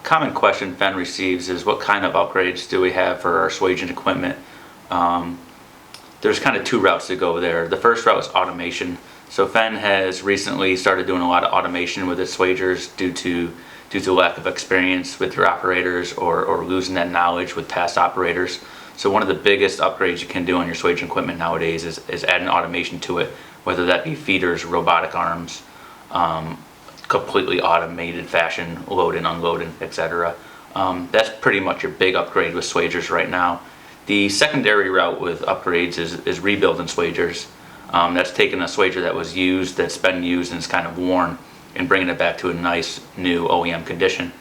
common question FENN receives is what kind of upgrades do we have for our swaging equipment? There's kind of two routes to go there. The first route is automation. So FENN has recently started doing a lot of automation with its swagers due to lack of experience with your operators or losing that knowledge with past operators. So one of the biggest upgrades you can do on your swaging equipment nowadays is adding automation to it, whether that be feeders, robotic arms, completely automated fashion, loading, unloading, etc. That's pretty much your big upgrade with swagers right now. The secondary route with upgrades is rebuilding swagers. That's taking a swager that was used, that's been used and is kind of worn, and bringing it back to a nice new OEM condition.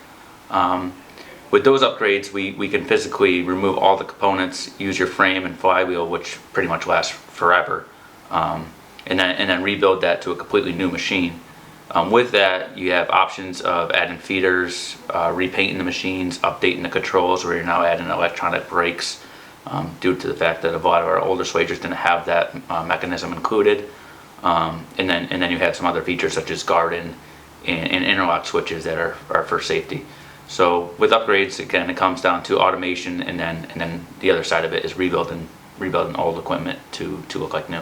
With those upgrades, we can physically remove all the components, use your frame and flywheel, which pretty much lasts forever, and then rebuild that to a completely new machine. With that, you have options of adding feeders, repainting the machines, updating the controls, where you're now adding electronic brakes, due to the fact that a lot of our older swagers didn't have that mechanism included. And then you have some other features such as guarding and interlock switches that are for safety. So with upgrades, again, it comes down to automation, and then the other side of it is rebuilding old equipment to look like new.